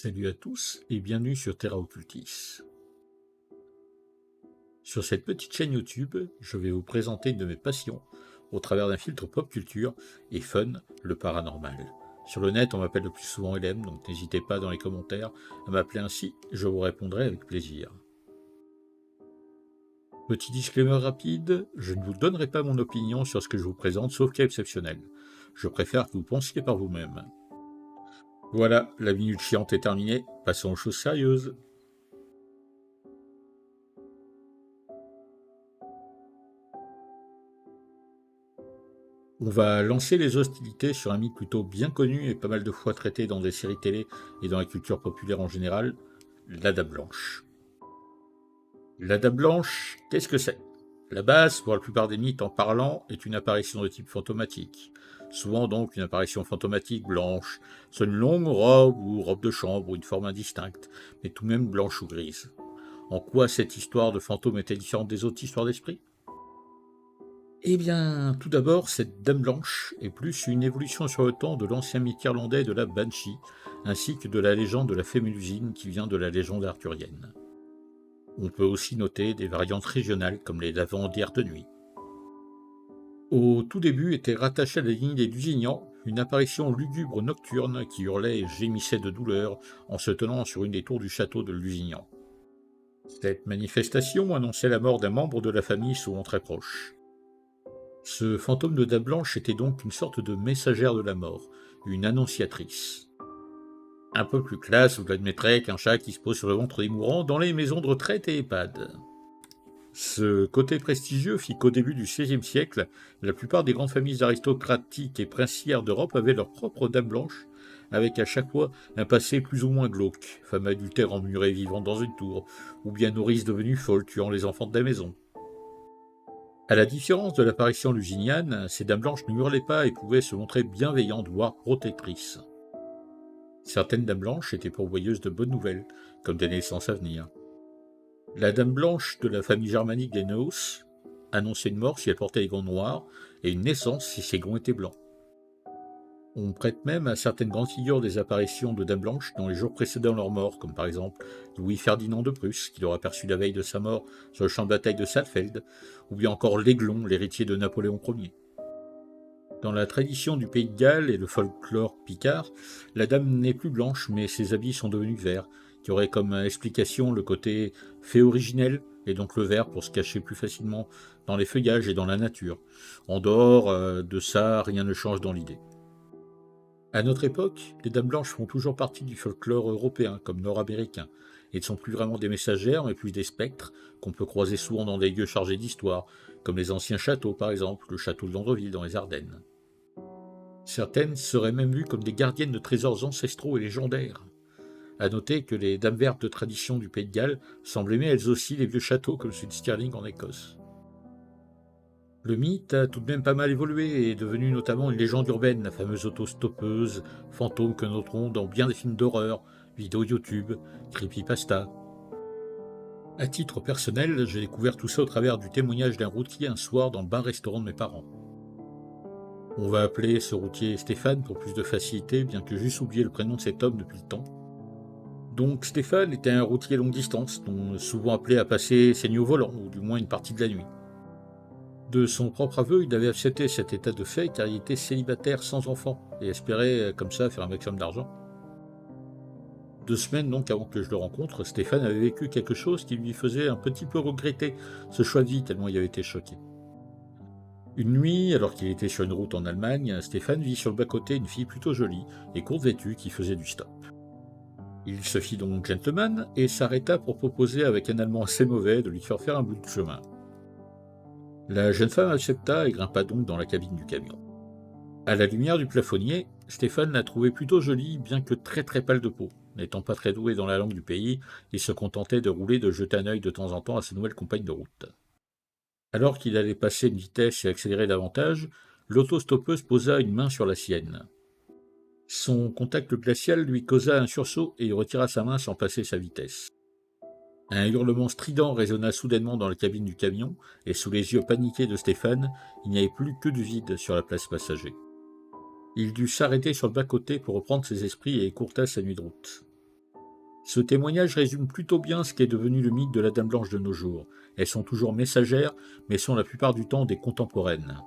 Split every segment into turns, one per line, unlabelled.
Salut à tous et bienvenue sur Terra Occultis. Sur cette petite chaîne YouTube, je vais vous présenter une de mes passions au travers d'un filtre pop culture et fun, le paranormal. Sur le net, on m'appelle le plus souvent LM, donc n'hésitez pas dans les commentaires à m'appeler ainsi, je vous répondrai avec plaisir. Petit disclaimer rapide, je ne vous donnerai pas mon opinion sur ce que je vous présente, sauf cas exceptionnel. Je préfère que vous pensiez par vous-même. Voilà, la minute chiante est terminée, passons aux choses sérieuses. On va lancer les hostilités sur un mythe plutôt bien connu et pas mal de fois traité dans des séries télé et dans la culture populaire en général, la Dame Blanche. La Dame Blanche, qu'est-ce que c'est? La base, pour la plupart des mythes en parlant, est une apparition de type fantomatique. Souvent donc une apparition fantomatique blanche, soit une longue robe ou robe de chambre ou une forme indistincte, mais tout de même blanche ou grise. En quoi cette histoire de fantôme est-elle différente des autres histoires d'esprit? Eh bien, tout d'abord, cette Dame Blanche est plus une évolution sur le temps de l'ancien mythe irlandais de la Banshee, ainsi que de la légende de la fée Mélusine qui vient de la légende arthurienne. On peut aussi noter des variantes régionales comme les lavandières de nuit. Au tout début était rattachée à la lignée des Lusignans une apparition lugubre nocturne qui hurlait et gémissait de douleur en se tenant sur une des tours du château de Lusignan. Cette manifestation annonçait la mort d'un membre de la famille souvent très proche. Ce fantôme de Dame Blanche était donc une sorte de messagère de la mort, une annonciatrice. Un peu plus classe, vous l'admettrez, qu'un chat qui se pose sur le ventre des mourants dans les maisons de retraite et EHPAD. Ce côté prestigieux fit qu'au début du XVIe siècle, la plupart des grandes familles aristocratiques et princières d'Europe avaient leur propre Dame Blanche, avec à chaque fois un passé plus ou moins glauque, femme adultère emmurée vivant dans une tour, ou bien nourrice devenue folle tuant les enfants de la maison. À la différence de l'apparition luginiane, ces dames blanches ne hurlaient pas et pouvaient se montrer bienveillantes, voire protectrices. Certaines dames blanches étaient pourvoyeuses de bonnes nouvelles, comme des naissances à venir. La dame blanche de la famille germanique des Neuss annonçait une mort si elle portait les gants noirs, et une naissance si ses gants étaient blancs. On prête même à certaines grandes figures des apparitions de dames blanches dans les jours précédant leur mort, comme par exemple Louis-Ferdinand de Prusse, qui l'aura aperçu la veille de sa mort sur le champ de bataille de Saalfeld, ou bien encore l'Aiglon, l'héritier de Napoléon Ier. Dans la tradition du Pays de Galles et le folklore picard, la dame n'est plus blanche, mais ses habits sont devenus verts, qui aurait comme explication le côté fée originel, et donc le vert pour se cacher plus facilement dans les feuillages et dans la nature. En dehors de ça, rien ne change dans l'idée. À notre époque, les dames blanches font toujours partie du folklore européen, comme nord-américain, et ne sont plus vraiment des messagères, mais plus des spectres, qu'on peut croiser souvent dans des lieux chargés d'histoire, comme les anciens châteaux par exemple, le château de Landreville dans les Ardennes. Certaines seraient même vues comme des gardiennes de trésors ancestraux et légendaires. À noter que les dames vertes de tradition du Pays de Galles semblent aimer elles aussi les vieux châteaux comme celui de Stirling en Écosse. Le mythe a tout de même pas mal évolué et est devenu notamment une légende urbaine, la fameuse autostoppeuse, fantôme que noterons dans bien des films d'horreur, vidéos YouTube, creepypasta. À titre personnel, j'ai découvert tout ça au travers du témoignage d'un routier un soir dans le bar-restaurant de mes parents. On va appeler ce routier Stéphane pour plus de facilité, bien que j'eusse oublié le prénom de cet homme depuis le temps. Donc Stéphane était un routier longue distance, dont souvent appelé à passer ses nuits au volant, ou du moins une partie de la nuit. De son propre aveu, il avait accepté cet état de fait car il était célibataire sans enfant et espérait comme ça faire un maximum d'argent. 2 semaines donc avant que je le rencontre, Stéphane avait vécu quelque chose qui lui faisait un petit peu regretter ce choix de vie tellement il avait été choqué. Une nuit, alors qu'il était sur une route en Allemagne, Stéphane vit sur le bas-côté une fille plutôt jolie et courte vêtue qui faisait du stop. Il se fit donc gentleman et s'arrêta pour proposer avec un allemand assez mauvais de lui faire un bout de chemin. La jeune femme accepta et grimpa donc dans la cabine du camion. À la lumière du plafonnier, Stéphane la trouvait plutôt jolie, bien que très très pâle de peau. N'étant pas très doué dans la langue du pays, il se contentait de rouler, de jeter un œil de temps en temps à ses nouvelles compagnes de route. Alors qu'il allait passer une vitesse et accélérer davantage, l'autostoppeuse posa une main sur la sienne. Son contact glacial lui causa un sursaut et il retira sa main sans passer sa vitesse. Un hurlement strident résonna soudainement dans la cabine du camion, et sous les yeux paniqués de Stéphane, il n'y avait plus que du vide sur la place passager. Il dut s'arrêter sur le bas-côté pour reprendre ses esprits et écourta sa nuit de route. Ce témoignage résume plutôt bien ce qu'est devenu le mythe de la Dame Blanche de nos jours. Elles sont toujours messagères, mais sont la plupart du temps des contemporaines.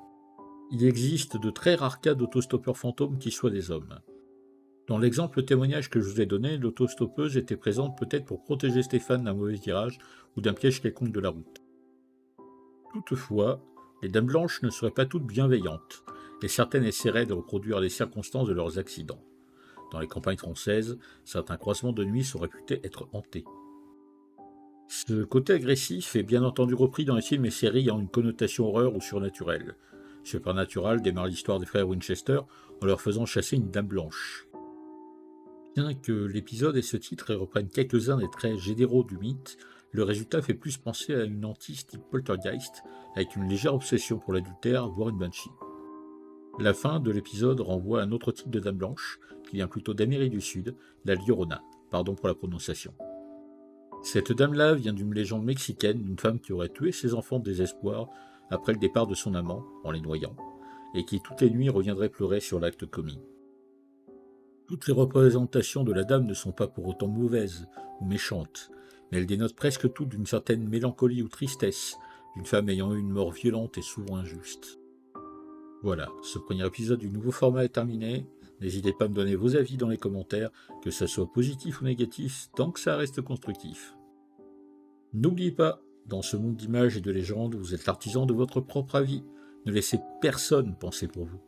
Il existe de très rares cas d'autostoppeurs fantômes qui soient des hommes. Dans l'exemple témoignage que je vous ai donné, l'autostoppeuse était présente peut-être pour protéger Stéphane d'un mauvais virage ou d'un piège quelconque de la route. Toutefois, les dames blanches ne seraient pas toutes bienveillantes, et certaines essaieraient de reproduire les circonstances de leurs accidents. Dans les campagnes françaises, certains croisements de nuit sont réputés être hantés. Ce côté agressif est bien entendu repris dans les films et séries ayant une connotation horreur ou surnaturelle. Supernatural démarre l'histoire des frères Winchester en leur faisant chasser une dame blanche. Bien que l'épisode ait ce titre et reprenne quelques-uns des traits généraux du mythe, le résultat fait plus penser à une hantise type poltergeist, avec une légère obsession pour l'adultère, voire une banshee. La fin de l'épisode renvoie à un autre type de dame blanche, qui vient plutôt d'Amérique du Sud, la Llorona, pardon pour la prononciation. Cette dame-là vient d'une légende mexicaine d'une femme qui aurait tué ses enfants de désespoir après le départ de son amant, en les noyant, et qui toutes les nuits reviendrait pleurer sur l'acte commis. Toutes les représentations de la dame ne sont pas pour autant mauvaises ou méchantes, mais elles dénotent presque toutes d'une certaine mélancolie ou tristesse, d'une femme ayant eu une mort violente et souvent injuste. Voilà, ce premier épisode du nouveau format est terminé. N'hésitez pas à me donner vos avis dans les commentaires, que ça soit positif ou négatif, tant que ça reste constructif. N'oubliez pas, dans ce monde d'images et de légendes, vous êtes l'artisan de votre propre avis. Ne laissez personne penser pour vous.